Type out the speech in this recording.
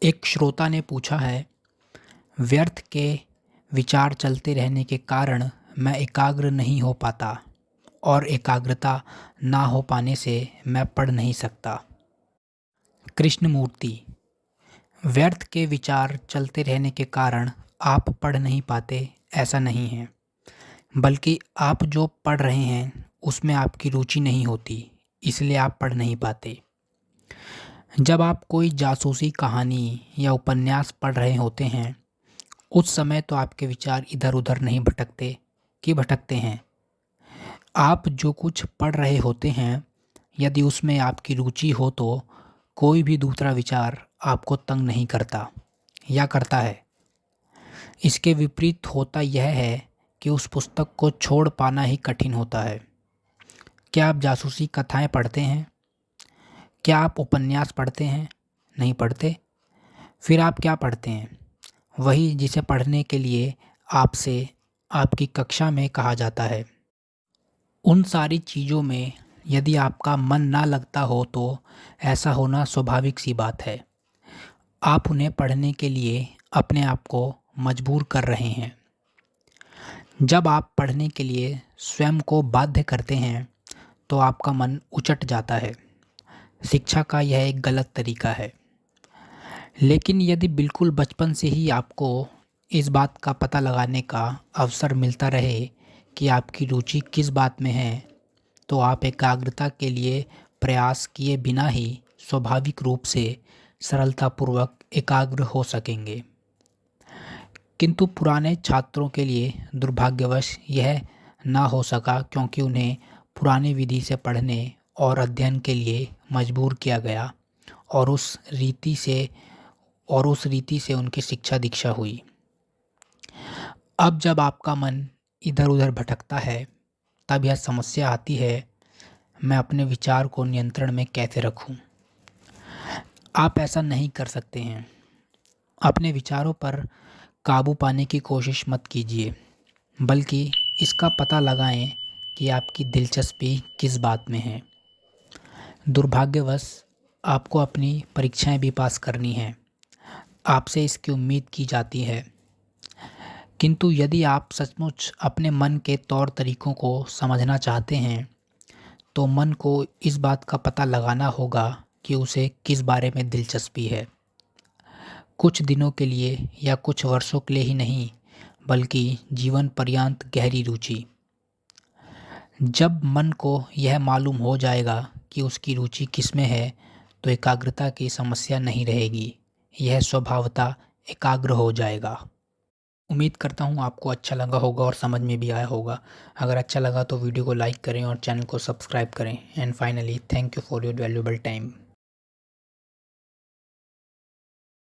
एक श्रोता ने पूछा है, व्यर्थ के विचार चलते रहने के कारण मैं एकाग्र नहीं हो पाता और एकाग्रता ना हो पाने से मैं पढ़ नहीं सकता। कृष्णमूर्ति। व्यर्थ के विचार चलते रहने के कारण आप पढ़ नहीं पाते, ऐसा नहीं है, बल्कि आप जो पढ़ रहे हैं उसमें आपकी रुचि नहीं होती, इसलिए आप पढ़ नहीं पाते। जब आप कोई जासूसी कहानी या उपन्यास पढ़ रहे होते हैं, उस समय तो आपके विचार इधर उधर नहीं भटकते कि भटकते हैं। आप जो कुछ पढ़ रहे होते हैं, यदि उसमें आपकी रुचि हो तो कोई भी दूसरा विचार आपको तंग नहीं करता या करता है। इसके विपरीत होता यह है कि उस पुस्तक को छोड़ पाना ही कठिन होता है। क्या आप जासूसी कथाएं पढ़ते हैं? क्या आप उपन्यास पढ़ते हैं? नहीं पढ़ते। फिर आप क्या पढ़ते हैं? वही जिसे पढ़ने के लिए आपसे आपकी कक्षा में कहा जाता है। उन सारी चीज़ों में यदि आपका मन ना लगता हो तो ऐसा होना स्वाभाविक सी बात है। आप उन्हें पढ़ने के लिए अपने आप को मजबूर कर रहे हैं। जब आप पढ़ने के लिए स्वयं को बाध्य करते हैं तो आपका मन उचट जाता है। शिक्षा का यह एक गलत तरीका है। लेकिन यदि बिल्कुल बचपन से ही आपको इस बात का पता लगाने का अवसर मिलता रहे कि आपकी रुचि किस बात में है, तो आप एकाग्रता के लिए प्रयास किए बिना ही स्वाभाविक रूप से सरलतापूर्वक एकाग्र हो सकेंगे। किंतु पुराने छात्रों के लिए दुर्भाग्यवश यह ना हो सका, क्योंकि उन्हें पुरानी विधि से पढ़ने और अध्ययन के लिए मजबूर किया गया और उस रीति से उनकी शिक्षा दीक्षा हुई। अब जब आपका मन इधर उधर भटकता है, तब यह समस्या आती है, मैं अपने विचार को नियंत्रण में कैसे रखूं? आप ऐसा नहीं कर सकते हैं। अपने विचारों पर काबू पाने की कोशिश मत कीजिए, बल्कि इसका पता लगाएं कि आपकी दिलचस्पी किस बात में है। दुर्भाग्यवश आपको अपनी परीक्षाएं भी पास करनी हैं, आपसे इसकी उम्मीद की जाती है। किंतु यदि आप सचमुच अपने मन के तौर तरीकों को समझना चाहते हैं, तो मन को इस बात का पता लगाना होगा कि उसे किस बारे में दिलचस्पी है। कुछ दिनों के लिए या कुछ वर्षों के लिए ही नहीं, बल्कि जीवन पर्यंत गहरी रुचि। जब मन को यह मालूम हो जाएगा कि उसकी रुचि किस में है, तो एकाग्रता की समस्या नहीं रहेगी। यह स्वभावतः एकाग्र हो जाएगा। उम्मीद करता हूँ आपको अच्छा लगा होगा और समझ में भी आया होगा। अगर अच्छा लगा तो वीडियो को लाइक करें और चैनल को सब्सक्राइब करें। And finally, thank you for your valuable time.